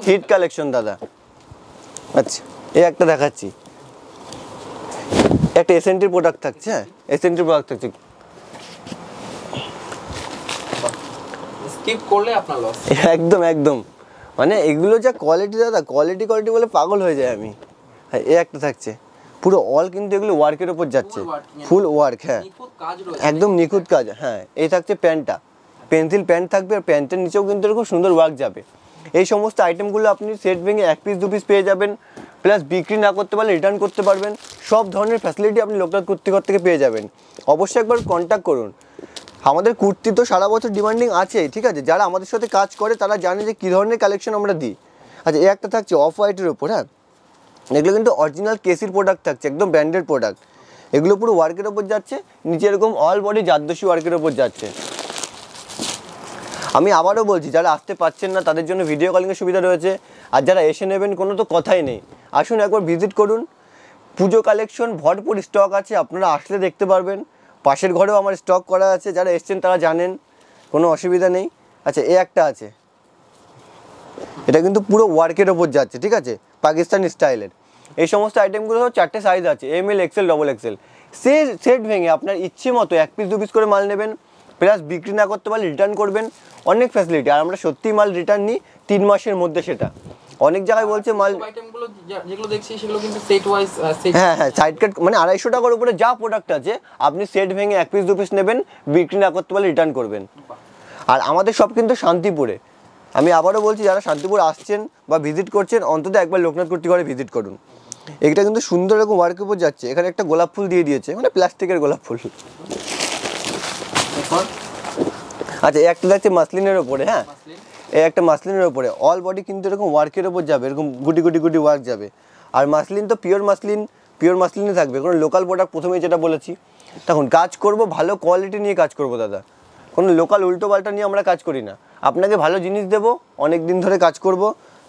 হিট কালেকশন দাদা। আচ্ছা এই একটা দেখাচ্ছি, একটা এসএনটির প্রোডাক্ট থাকছে। হ্যাঁ এসএনটির প্রোডাক্ট থাকছে। স্কিপ করলে আপনার লস। একদম একদম, মানে এগুলো যা কোয়ালিটি দাদা, কোয়ালিটি কোয়ালিটি বলে পাগল হয়ে যায় আমি। হ্যাঁ এই একটা থাকছে, পুরো অল কিন্তু এগুলো ওয়ার্কের ওপর যাচ্ছে, ফুল ওয়ার্ক। হ্যাঁ একদম নিখুঁত কাজ। হ্যাঁ এই থাকছে প্যান্টটা, পেন্সিল প্যান্ট থাকবে আর প্যান্টের নিচেও কিন্তু এরকম সুন্দর ওয়ার্ক যাবে। এই সমস্ত আইটেমগুলো আপনি সেট ভেঙে 1 পিস 2 পিস পেয়ে যাবেন, প্লাস বিক্রি না করতে পারলে রিটার্ন করতে পারবেন। সব ধরনের ফ্যাসিলিটি আপনি লোকনাথ কুর্তিঘর থেকে পেয়ে যাবেন। অবশ্যই একবার কন্ট্যাক্ট করুন। আমাদের কুর্তি তো সারা বছর ডিমান্ডিং আছেই, ঠিক আছে। যারা আমাদের সাথে কাজ করে তারা জানে যে কী ধরনের কালেকশন আমরা দিই। আচ্ছা এই একটা থাকছে অফ হোয়াইটের ওপর। হ্যাঁ এগুলো কিন্তু অরিজিনাল কেসির প্রোডাক্ট থাকছে, একদম ব্র্যান্ডেড প্রোডাক্ট। এগুলো পুরো ওয়ার্কের ওপর যাচ্ছে, নিচে এরকম অল বডি জারদোসি ওয়ার্কের ওপর যাচ্ছে। আমি আবারও বলছি, যারা আসতে পারছেন না তাদের জন্য ভিডিও কলিংয়ের সুবিধা রয়েছে, আর যারা এসে নেবেন কোনো তো কথাই নেই। আসুন একবার ভিজিট করুন। পুজো কালেকশন ভরপুর স্টক আছে, আপনারা আসলে দেখতে পারবেন। পাশের ঘরেও আমার স্টক করা আছে, যারা এসছেন তারা জানেন, কোনো অসুবিধা নেই। আচ্ছা এ একটা আছে, এটা কিন্তু পুরো ওয়ার্কের ওপর যাচ্ছে, ঠিক আছে, পাকিস্তানি স্টাইলের। এই সমস্ত আইটেমগুলো 4টে সাইজ আছে, M L, XL, double XL. Set ভেঙে আপনার ইচ্ছে মতো 1 পিস 2 পিস করে মাল নেবেন, প্লাস বিক্রি না করতে পারলে রিটার্ন করবেন। অনেক ফ্যাসিলিটি, আর আমরা সত্যিই মাল রিটার্ন নিই 3 মাসের মধ্যে। সেটা অনেক জায়গায় বলছে মাল, আইটেমগুলো যেগুলো দেখছি সেগুলো কিন্তু সেট ওয়াইজ। হ্যাঁ হ্যাঁ সাইড কাট, মানে 250 টাকার উপরে যা প্রোডাক্ট আছে আপনি সেট ভেঙে 1 পিস 2 পিস নেবেন, বিক্রি না করতে পারলে রিটার্ন করবেন। আর আমাদের সব কিন্তু শান্তিপুরে। আমি আবারও বলছি, যারা শান্তিপুর আসছেন বা ভিজিট করছেন অন্তত একবার লোকনাথ কুর্তিঘরে ভিজিট করুন। এটা কিন্তু সুন্দর এরকম ওয়ার্কের উপর যাচ্ছে। এখানে একটা গোলাপ ফুল দিয়ে দিয়েছে, মানে প্লাস্টিকের গোলাপ ফুল। আচ্ছা এই একটা দেখছে মাসলিনের ওপরে। হ্যাঁ এই একটা মাসলিনের ওপরে অল বডি কিন্তু এরকম ওয়ার্কের ওপর যাবে, এরকম গুটি গুটি গুটি ওয়ার্ক যাবে। আর মাসলিন তো পিওর মাসলিনই থাকবে, কোনো লোকাল প্রোডাক্ট প্রথমেই যেটা বলেছি। তখন কাজ করব ভালো কোয়ালিটি নিয়ে কাজ করব দাদা, কোনো লোকাল উল্টো পাল্টা নিয়ে আমরা কাজ করি না। আপনাকে ভালো জিনিস দেবো, অনেক দিন ধরে কাজ করব,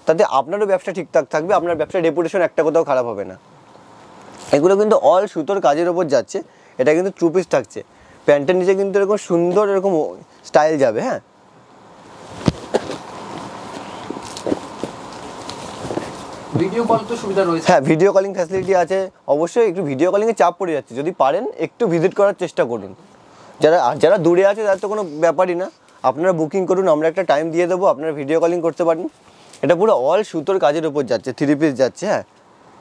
তাতে আপনারও ব্যবসা ঠিকঠাক থাকবে, আপনার ব্যবসার রেপুটেশন একটা কোথাও খারাপ হবে না। এগুলো কিন্তু অল সুতোর কাজের ওপর যাচ্ছে। এটা কিন্তু 2 পিস থাকছে, প্যান্টের নিচে কিন্তু এরকম সুন্দর এরকম স্টাইল যাবে। হ্যাঁ ভিডিও কল তো সুবিধা রয়েছে। হ্যাঁ ভিডিও কলিং ফ্যাসিলিটি আছে। অবশ্যই একটু ভিডিও কলিংয়ে চাপ পড়ে যাচ্ছে, যদি পারেন একটু ভিজিট করার চেষ্টা করুন। যারা দূরে আছে তাদের তো কোনো ব্যাপারই না, আপনারা বুকিং করুন, আমরা একটা টাইম দিয়ে দেবো, আপনারা ভিডিও কলিং করতে পারেন। এটা পুরো অল সুতোর কাজের ওপর যাচ্ছে, 3 পিস যাচ্ছে। হ্যাঁ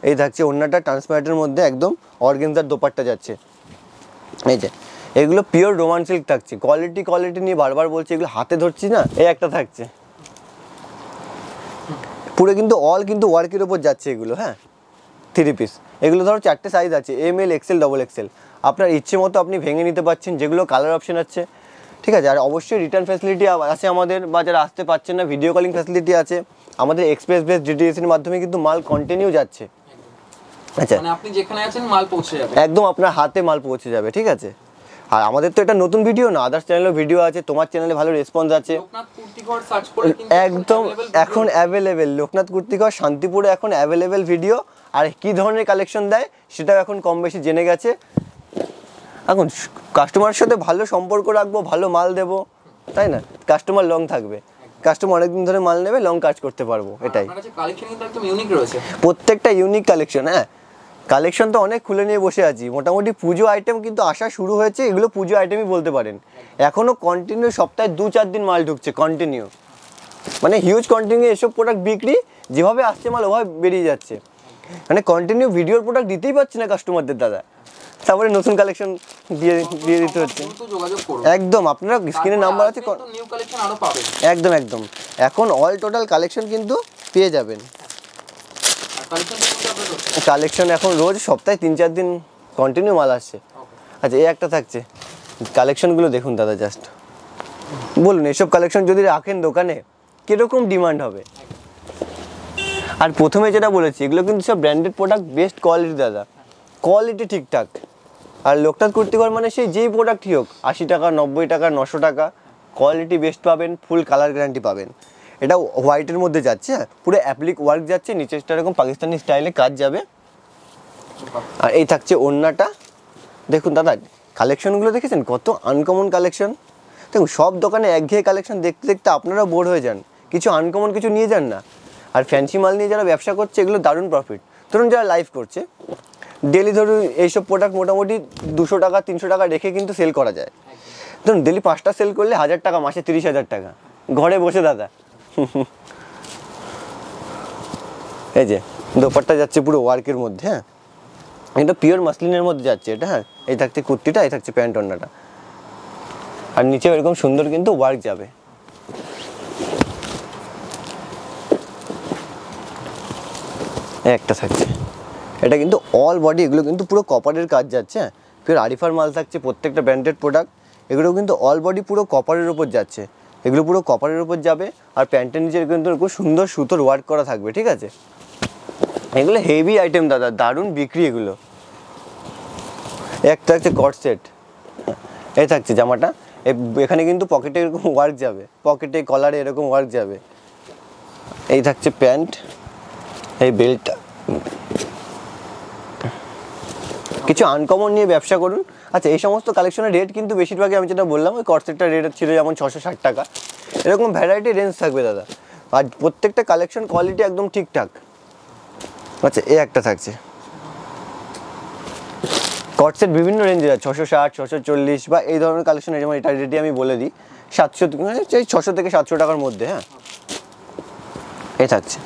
এই থাকছে ওড়নাটা ট্রান্সপারেন্টের মধ্যে, একদম অর্গেনজার দোপাট্টা যাচ্ছে। এই যে এগুলো পিওর রোমান সিল্ক থাকছে। কোয়ালিটি নিয়ে বারবার বলছি, এগুলো হাতে ধরছি না। এই একটা থাকছে পুরো কিন্তু অল কিন্তু ওয়ার্কের ওপর যাচ্ছে এগুলো। হ্যাঁ 3 পিস, এগুলো ধরো 4টে সাইজ আছে, এমএল, এক্সেল, ডবল এক্সেল। আপনার ইচ্ছে মতো আপনি ভেঙে নিতে পারছেন, যেগুলো কালার অপশন আছে, ঠিক আছে। আর অবশ্যই রিটার্ন ফ্যাসিলিটি আছে আমাদের, বা যারা আসতে পারছেন না ভিডিও কলিং ফ্যাসিলিটি আছে আমাদের। এক্সপ্রেস বেস ডিটিএসির মাধ্যমে কিন্তু মাল কন্টিনিউ যাচ্ছে। আচ্ছা মানে আপনি যেখানে আছেন মাল পৌঁছে যাবে, একদম আপনার হাতে মাল পৌঁছে যাবে, ঠিক আছে। আর আমাদের তো এটা নতুন ভিডিও না, আদার্স চ্যানেলেও ভিডিও আছে, তোমার চ্যানেলে ভালো রেসপন্স আছে। লোকনাথ কুর্তিঘর সার্চ করে কিন্তু একদম এখন অ্যাভেলেবেল লোকনাথ কুর্তিঘর শান্তিপুরে এখন অ্যাভেলেবেল ভিডিও। আর কী ধরনের কালেকশন দেয় সেটাও এখন কম বেশি জেনে গেছে। এখন কাস্টমারের সাথে ভালো সম্পর্ক রাখবো, ভালো মাল দেবো, তাই না, কাস্টমার লং থাকবে, কাস্টমার অনেকদিন ধরে মাল নেবে, লং কাজ করতে পারবো, এটাই। আপনার কাছে কালেকশন কিন্তু একদম ইউনিক রয়েছে, প্রত্যেকটা ইউনিক কালেকশন। হ্যাঁ কালেকশন তো অনেক খুলে নিয়ে বসে আছি, মোটামুটি পুজো আইটেম কিন্তু আসা শুরু হয়েছে। এগুলো পুজো আইটেমই বলতে পারেন। এখনও কন্টিনিউ সপ্তাহে 2-4 দিন মাল ঢুকছে কন্টিনিউ, মানে হিউজ কন্টিনিউ এসব প্রোডাক্ট বিক্রি, যেভাবে আসছে মাল ওভাবে বেরিয়ে যাচ্ছে। মানে কন্টিনিউ ভিডিওর প্রোডাক্ট দিতেই পারছি না কাস্টমারদের দাদা, তারপরে নতুন কালেকশন দিয়ে দিতে হচ্ছে। একদম আপনারা স্ক্রিনে নাম্বার আছে, নিউ কালেকশন আরো পাবেন। একদম একদম এখন অল টোটাল কালেকশন কিন্তু পেয়ে যাবেন। কালেকশন এখন রোজ সপ্তাহে 3-4 দিন কন্টিনিউ মাল আসছে। আচ্ছা এই একটা থাকছে, কালেকশনগুলো দেখুন দাদা, জাস্ট বলুন এসব কালেকশন যদি রাখেন দোকানে কীরকম ডিমান্ড হবে। আর প্রথমে যেটা বলেছি, এগুলো কিন্তু সব ব্র্যান্ডেড প্রোডাক্ট, বেস্ট কোয়ালিটি দাদা, কোয়ালিটি ঠিকঠাক। আর লোকনাথ কুর্তিঘর মানে সেই যেই প্রোডাক্টই হোক, 80 টাকা, 90 টাকা, 900 টাকা, কোয়ালিটি বেস্ট পাবেন, ফুল কালার গ্যারান্টি পাবেন। এটা হোয়াইটের মধ্যে যাচ্ছে, পুরো অ্যাপ্লিক ওয়ার্ক যাচ্ছে, নিচেরটা এরকম পাকিস্তানি স্টাইলে কাজ যাবে। আর এই থাকছে ওড়নাটা। দেখুন দাদা কালেকশনগুলো দেখেছেন কত আনকমন কালেকশন। দেখুন সব দোকানে একঘেয়ে কালেকশন দেখতে দেখতে আপনারা বোর হয়ে যান, কিছু আনকমন কিছু নিয়ে যান না। আর ফ্যান্সি মাল নিয়ে যারা ব্যবসা করছে এগুলো দারুণ প্রফিট। ধরুন যারা লাইভ করছে ডেলি, ধরুন এইসব প্রোডাক্ট মোটামুটি 200 টাকা 300 টাকা রেখে কিন্তু সেল করা যায়। ধরুন ডেলি 5টা সেল করলে 1000 টাকা, মাসে 30,000 টাকা ঘরে বসে দাদা। এই যে দোপাট্টা যাচ্ছে পুরো ওয়ার্কের মধ্যে, হ্যাঁ এটা পিওর মাসলিনের মধ্যে যাচ্ছে এটা, হ্যাঁ এই থাকছে কুর্তিটা, এই থাকছে প্যান্ট ওড়নাটা, আর নিচে এরকম সুন্দর কিন্তু ওয়ার্ক যাবে। একটা থাকছে, এটা কিন্তু অল বডি, এগুলো কিন্তু পুরো কপারের কাজ যাচ্ছে, হ্যাঁ পিওর আরিফার মাল থাকছে প্রত্যেকটা ব্র্যান্ডেড প্রোডাক্ট। এগুলো কিন্তু অল বডি পুরো কপারের ওপর যাচ্ছে, এগুলো পুরো কপারের ওপর যাবে। আর প্যান্টের নিচে কিন্তু খুব সুন্দর সুতোর ওয়ার্ক করা থাকবে, ঠিক আছে। এগুলো হেভি আইটেম দাদা, দারুণ বিক্রি এগুলো। একটা থাকছে কট সেট, এই থাকছে জামাটা, এখানে কিন্তু পকেটে এরকম ওয়ার্ক যাবে, পকেটে কলারে এরকম ওয়ার্ক যাবে। এই থাকছে প্যান্ট, এই বেল্টটা। কিছু আনকমন নিয়ে ব্যবসা করুন। আচ্ছা এই সমস্ত কালেকশনের রেট কিন্তু বেশিরভাগই আমি যেটা বললাম ওই কট সেটটার রেট ছিল যেমন 660 টাকা, এরকম ভ্যারাইটি রেঞ্জ থাকবে দাদা। আর প্রত্যেকটা কালেকশন কোয়ালিটি একদম ঠিকঠাক। আচ্ছা এই একটা থাকছে কট সেট, বিভিন্ন রেঞ্জে আছে 660, 640 বা এই ধরনের কালেকশন। যেমন এটা রেটই আমি বলে দিই 700, 600 থেকে 700 টাকার মধ্যে, হ্যাঁ এই থাকছে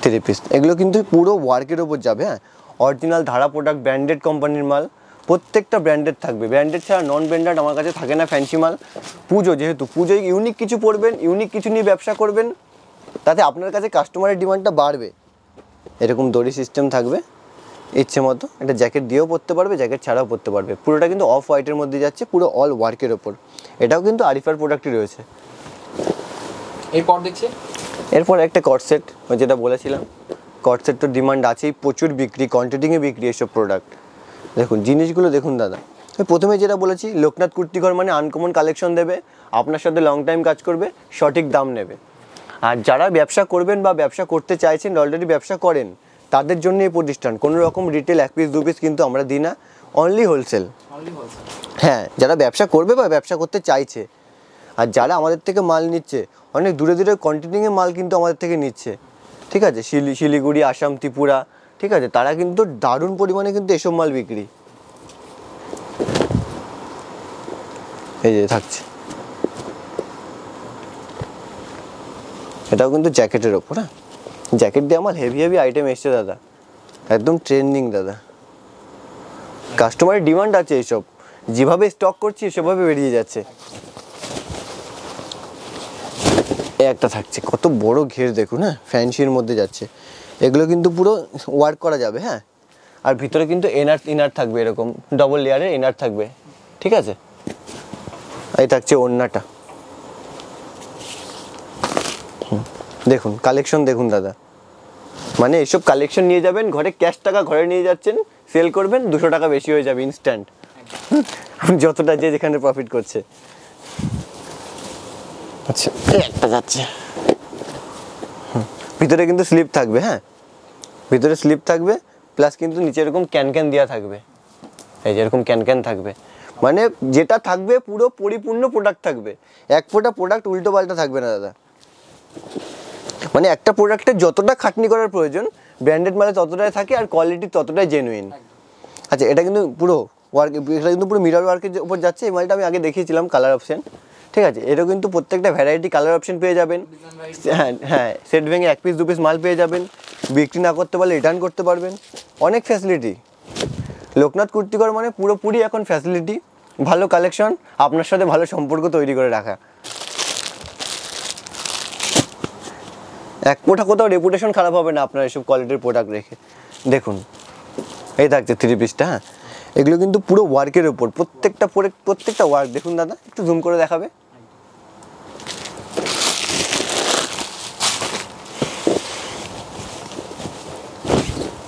3 পিস। এগুলো কিন্তু পুরো ওয়ার্কের ওপর যাবে, হ্যাঁ অরিজিনাল ধারা প্রোডাক্ট, ব্র্যান্ডেড কোম্পানির মাল, প্রত্যেকটা ব্র্যান্ডেড থাকবে। ব্র্যান্ডেড ছাড়া নন ব্র্যান্ডেড আমার কাছে থাকে না ফ্যান্সি মাল। পুজো যেহেতু, পুজোয় ইউনিক কিছু পরবেন, ইউনিক কিছু নিয়ে ব্যবসা করবেন, তাতে আপনার কাছে কাস্টমারের ডিমান্ডটা বাড়বে। এরকম দড়ি সিস্টেম থাকবে ইচ্ছে মতো, এটা জ্যাকেট দিয়েও পরতে পারবে, জ্যাকেট ছাড়াও পরতে পারবে। পুরোটা কিন্তু অফ হোয়াইটের মধ্যে যাচ্ছে, পুরো অল ওয়ার্কের ওপর। এটাও কিন্তু আরিফার প্রোডাক্টই রয়েছে। এরপর দেখছি এরপর একটা কট সেট, ওই যেটা বলেছিলাম কট সেট তো ডিমান্ড আছেই, প্রচুর বিক্রি, কোয়ান্টিটিংয়ে বিক্রি এসব প্রোডাক্ট। দেখুন জিনিসগুলো দেখুন দাদা, আমি প্রথমে যেটা বলেছি লোকনাথ কুর্তিঘর মানে আনকমন কালেকশন দেবে, আপনার সাথে লং টাইম কাজ করবে, সঠিক দাম নেবে। আর যারা ব্যবসা করবেন বা ব্যবসা করতে চাইছেন, অলরেডি ব্যবসা করেন, তাদের জন্য এই প্রতিষ্ঠান। কোনো রকম রিটেল 1 পিস 2 পিস কিন্তু আমরা দিই না, অনলি হোলসেল। হ্যাঁ যারা ব্যবসা করবে বা ব্যবসা করতে চাইছে, আর যারা আমাদের থেকে মাল নিচ্ছে অনেক দূরে দূরে কোয়ান্টিটিংয়ে মাল কিন্তু আমাদের থেকে নিচ্ছে, ঠিক আছে, শিলিগুড়ি, আসাম, ত্রিপুরা, ঠিক আছে, তারা কিন্তু দারুণ পরিমাণে কিন্তু এসব মাল বিক্রি। এই যে থাকছে, এটাও কিন্তু জ্যাকেটের ওপর, হ্যাঁ জ্যাকেট দিয়ে আমার হেভি হেভি আইটেম এসছে দাদা, একদম ট্রেন্ডিং দাদা। কাস্টমারের ডিমান্ড আছে এইসব, যেভাবে স্টক করছি সেভাবে বেরিয়ে যাচ্ছে। একটা থাকছে কত বড় ঘের দেখুন, হ্যাঁ ফ্যান্সির মধ্যে যাচ্ছে, এগুলো কিন্তু পুরো ওয়ার্ক করা যাবে, হ্যাঁ আর ভিতরে কিন্তু ইনার থাকবে, এরকম ডবল লেয়ারের ইনার থাকবে, ঠিক আছে। এই থাকছে ওড়নাটা, দেখুন কালেকশন দেখুন দাদা, মানে এসব কালেকশন নিয়ে যাবেন ঘরে, ক্যাশ টাকা ঘরে নিয়ে যাচ্ছেন, সেল করবেন 200 টাকা বেশি হয়ে যাবে ইনস্ট্যান্ট, যতটা যে যেখানে প্রফিট করছে। আচ্ছা একটা যাচ্ছে, ভিতরে কিন্তু স্লিপ থাকবে, হ্যাঁ ভিতরে স্লিপ থাকবে, প্লাস কিন্তু নিচে এরকম ক্যান দেওয়া থাকবে, এই যে এরকম ক্যান থাকবে, মানে যেটা থাকবে পুরো পরিপূর্ণ প্রোডাক্ট থাকবে, এক ফোঁটা প্রোডাক্ট উল্টো পাল্টা থাকবে না দাদা। মানে একটা প্রোডাক্টের যতটা খাটনি করার প্রয়োজন ব্র্যান্ডেড মালে ততটাই থাকে, আর কোয়ালিটি ততটাই জেনুইন। আচ্ছা এটা কিন্তু পুরো ওয়ার্ক, এটা কিন্তু পুরো মিরর ওয়ার্কের উপর যাচ্ছে। এই মালটা আমি আগে দেখিয়েছিলাম কালার অপশন, ঠিক আছে, এটাও কিন্তু প্রত্যেকটা ভ্যারাইটি কালার অপশন পেয়ে যাবেন। হ্যাঁ সেট ভেঙে 1 পিস 2 পিস মাল পেয়ে যাবেন, বিক্রি না করতে পারলে রিটার্ন করতে পারবেন, অনেক ফ্যাসিলিটি। লোকনাথ কুর্তিঘর মানে পুরোপুরি এখন ফ্যাসিলিটি, ভালো কালেকশন, আপনার সাথে ভালো সম্পর্ক তৈরি করে রাখা। এক ফোঁটা কোথাও রেপুটেশন খারাপ হবে না আপনার এসব কোয়ালিটির প্রোডাক্ট রেখে। দেখুন এই থাকছে 3 পিসটা, হ্যাঁ এগুলো কিন্তু পুরো ওয়ার্কের ওপর, প্রত্যেকটা ওয়ার্ক দেখুন দাদা, একটু জুম করে দেখাবে।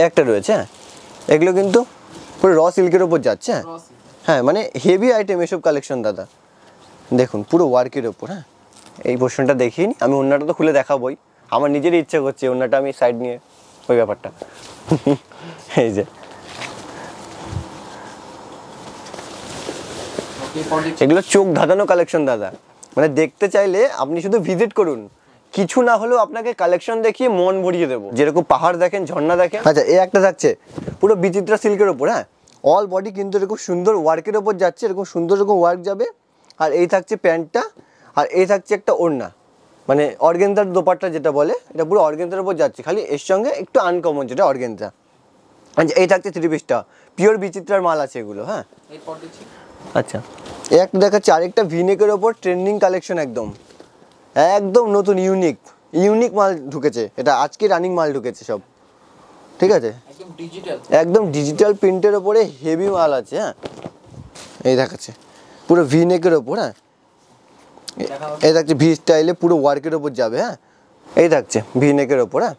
একটা রয়েছে, হ্যাঁ এগুলো কিন্তু পুরো র সিল্কের ওপর যাচ্ছে, হ্যাঁ মানে হেভি আইটেম এসব কালেকশন দাদা। দেখুন পুরো ওয়ার্কের ওপর, হ্যাঁ এই পোর্শনটা দেখিয়ে নি আমি, ওড়নাটা তো খুলে দেখাবোই, আমার নিজেরই ইচ্ছা করছে ওড়নাটা আমি সাইড নিয়ে ওই ব্যাপারটা। এই যে এরপর দেখছি এগুলো চোখ ধাঁধানো কালেকশন দাদা, মানে দেখতে চাইলে আপনি শুধু ভিজিট করুন, কিছু না হলেও আপনাকে কালেকশন দেখিয়ে মন ভরিয়ে দেবো। যেরকম পাহাড় দেখেন, ঝর্ণা দেখেন। আচ্ছা, এই একটা থাকছে পুরো বিচিত্রা সিল্কের ওপর, হ্যাঁ, অল বডি কিন্তু এরকম সুন্দর ওয়ার্কের ওপর যাচ্ছে, এরকম সুন্দর এরকম ওয়ার্ক যাবে। আর এই থাকছে প্যান্টটা, আর এই থাকছে একটা ওড়না, মানে অর্গেনজার দোপাট্টা যেটা বলে, এটা পুরো অর্গেনজার উপর যাচ্ছে, খালি এর সঙ্গে একটু আনকমন যেটা অর্গেনজা। আচ্ছা, এই থাকছে থ্রি পিসটা, পিওর বিচিত্রার মাল আছে এগুলো, হ্যাঁ। এরপর দেখছি আচ্ছা, এই একটা দেখাচ্ছে আরেকটা ভিনেকের ওপর ট্রেন্ডিং কালেকশন, একদম একদম নতুন ইউনিক মাল ঢুকেছে, এটা আজকে রানিং মাল ঢুকেছে সব, ঠিক আছে। একদম ডিজিটাল, একদম ডিজিটাল প্রিন্টের ওপরে হেভি মাল আছে, হ্যাঁ। এই দেখাচ্ছে পুরো ভিনেকের ওপর, হ্যাঁ। এই থাকছে ভি স্টাইলে পুরো ওয়ার্কের ওপর যাবে, হ্যাঁ। এই থাকছে ভিনেকের ওপর, হ্যাঁ,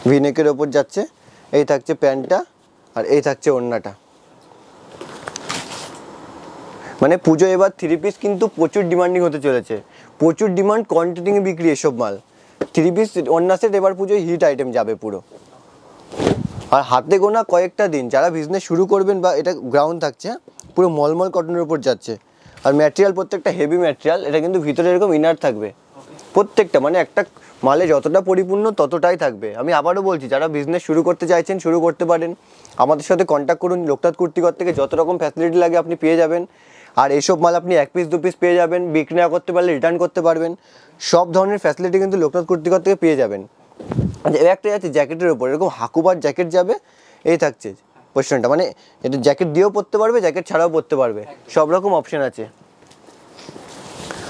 ভিনেকের ওপর যাচ্ছে। এই থাকছে প্যান্টটা, আর এই থাকছে ওড়নাটা। মানে পুজো এবার থ্রি পিস কিন্তু প্রচুর ডিমান্ডিং হতে চলেছে, প্রচুর ডিমান্ড, কোয়ান্টিটিতে বিক্রি এসব মাল। থ্রি পিস ওড়না সেট এবার পুজোয় হিট আইটেম যাবে পুরো। আর হাতে গোনা কয়েকটা দিন যারা বিজনেস শুরু করবেন, বা এটা গ্রাউন্ড থাকছে, হ্যাঁ, পুরো মলমল কটনের উপর যাচ্ছে। আর ম্যাটেরিয়াল প্রত্যেকটা হেভি ম্যাটেরিয়াল, এটা কিন্তু ভিতরে এরকম ইনার থাকবে প্রত্যেকটা, মানে একটা মালে যতটা পরিপূর্ণ ততটাই থাকবে। আমি আবারও বলছি, যারা বিজনেস শুরু করতে চাইছেন শুরু করতে পারেন, আমাদের সাথে কন্ট্যাক্ট করুন। লোকনাথ কুর্তিঘর থেকে যত রকম ফ্যাসিলিটি লাগে আপনি পেয়ে যাবেন। আর এইসব মাল আপনি এক পিস দু পিস পেয়ে যাবেন, বিক্রি না করতে পারলে রিটার্ন করতে পারবেন, সব ধরনের ফ্যাসিলিটি কিন্তু লোকনাথ কুর্তিঘর থেকে পেয়ে যাবেন। আচ্ছা, একটা আছে জ্যাকেটের ওপর, এরকম হাকুবার জ্যাকেট যাবে। এই থাকছে পোর্শনটা, মানে এটা জ্যাকেট দিয়েও পরতে পারবে, জ্যাকেট ছাড়াও পরতে পারবে, সব রকম অপশন আছে।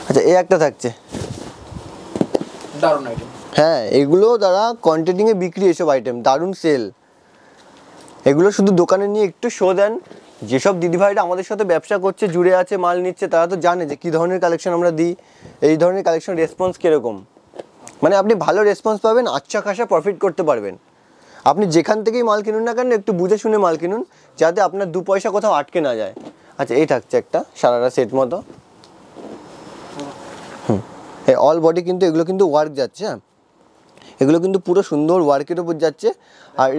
আচ্ছা, এই একটা থাকছে, দারুণ আইটেম। হ্যাঁ, এগুলো দ্বারা কোয়ান্টিটিংয়ে বিক্রি, এসব আইটেম দারুণ সেল। এগুলো শুধু দোকানে নিয়ে একটু শো দেন, যেসব দিদিভাইরা আমাদের সাথে ব্যবসা করছে, জুড়ে আছে, মাল নিচ্ছে, তারা তো জানে যে কী ধরনের কালেকশন আমরা দিই, এই ধরনের কালেকশন রেসপন্স কীরকম। মানে আপনি ভালো রেসপন্স পাবেন, আচ্ছা খাসা প্রফিট করতে পারবেন। আপনি যেখান থেকেই মাল কিনুন না কেন, একটু বুঝে শুনে মাল কিনুন, যাতে আপনার দু পয়সা কোথাও আটকে না যায়। আচ্ছা, এই থাকছে একটা সারারা সেট মতো, এই অল বডি কিন্তু এগুলো কিন্তু ওয়ার্ক যাচ্ছে, হ্যাঁ, এগুলো কিন্তু পুরো সুন্দর ওয়ার্কের উপর যাচ্ছে। আর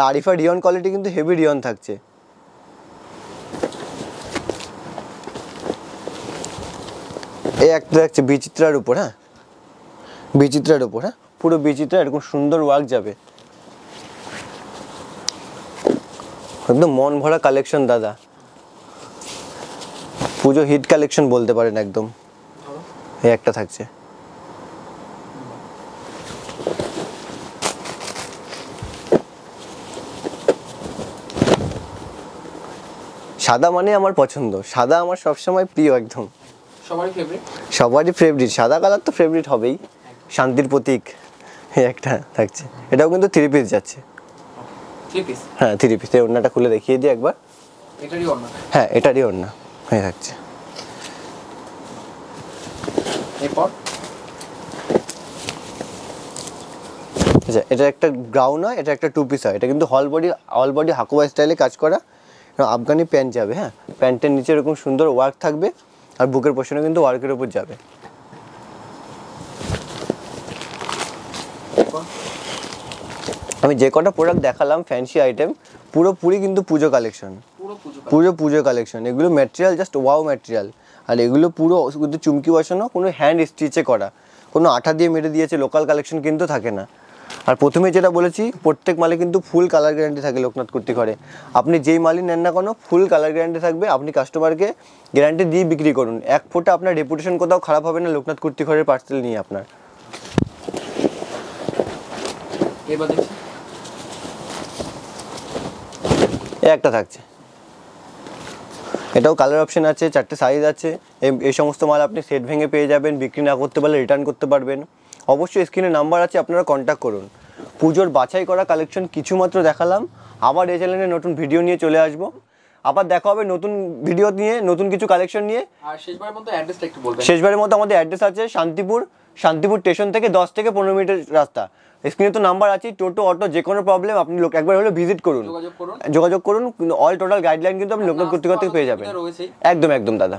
আরিফা রিয়ন কোয়ালিটি কিন্তু হেভি রিয়ন থাকছে। এই একটা থাকছে বিচিত্রার উপর, হ্যাঁ, বিচিত্রার উপর, হ্যাঁ, পুরো বিচিত্রা এরকম সুন্দর ওয়ার্ক যাবে, একদম মন ভরা কালেকশন দাদা, পুজো হিট কালেকশন বলতে পারেন একদম। এই একটা থাকছে, সাদা মানে আমার পছন্দ, সাদা আমার সবসময় প্রিয়, একদম সবারই ফেভারিট, সবারই ফেভারিট, সাদা কালার তো ফেভারিট হবেই, শান্তির প্রতীক। এই একটা থাকছে, এটাও কিন্তু থ্রি পিস যাচ্ছে, থ্রি পিস, হ্যাঁ থ্রি পিস। এই ওড়নাটা খুলে দেখিয়ে দিই একবার, এটারই ওড়না, হ্যাঁ এটারই ওড়না হয়ে থাকছে। এরপর আচ্ছা, এটা একটা গ্রাউন্ড হয়, এটা একটা টু পিস হয়, এটা কিন্তু অল বডি হাকুবা স্টাইলে কাজ করা, আফগানি প্যান্ট যাবে, হ্যাঁ, প্যান্টের নিচে এরকম সুন্দর ওয়ার্ক থাকবে, আর বুকের পোর্শনে কিন্তু ওয়ার্কের উপর যাবে। আমি যে কটা প্রোডাক্ট দেখালাম ফ্যান্সি আইটেম, পুরোপুরি কিন্তু পুজো কালেকশন, পুরো পুজো কালেকশন। এগুলো ম্যাটেরিয়াল জাস্ট ওয়াও ম্যাটেরিয়াল, আর এগুলো পুরো কিন্তু চুমকি বসানো, কোনো হ্যান্ড স্টিচে করা, কোনো আঠা দিয়ে মেরে দিয়েছে লোকাল কালেকশন কিন্তু থাকে না। আর প্রথমে যেটা বলেছি, প্রত্যেক মালে কিন্তু ফুল কালার গ্যারান্টি থাকে লোকনাথ কুর্তি ঘরে। আপনি যেই মালই নেন না কেন, ফুল কালার গ্যারান্টি থাকবে, আপনি কাস্টমারকে গ্যারান্টি দিয়ে বিক্রি করুন, এক ফোঁটা আপনার রেপুটেশন কোথাও খারাপ হবে না লোকনাথ কুর্তি ঘরের পার্সেল নিয়ে আপনার। এবার দেখছি একটা থাকছে, এটাও কালার অপশন আছে, 4টে সাইজ আছে। এই সমস্ত মাল আপনি সেট ভেঙে পেয়ে যাবেন, বিক্রি না করতে পারলে রিটার্ন করতে পারবেন। অবশ্যই স্ক্রিনে নাম্বার আছে, আপনারা কন্ট্যাক্ট করুন। পুজোর বাছাই করা কালেকশন কিছু মাত্র দেখালাম, আবার এই চ্যানেলে নতুন ভিডিও নিয়ে চলে আসবো, আবার দেখা হবে নতুন ভিডিও নিয়ে, নতুন কিছু কালেকশন নিয়ে। আর শেষবারের মতো অ্যাড্রেসটা একটু বলবেন। শেষবারের মতো আমাদের অ্যাড্রেস আছে শান্তিপুর স্টেশন থেকে 10 থেকে 15 মিনিটের রাস্তা। স্ক্রিনে তো নাম্বার আছে, টোটো অটো যে কোনো প্রবলেম আপনি একবার হলে ভিজিট করুন, যোগাযোগ করুন। অল টোটাল গাইডলাইন কিন্তু আপনি লোকনাথ কুর্তি ঘর থেকে পেয়ে যাবেন। একদম একদম দাদা।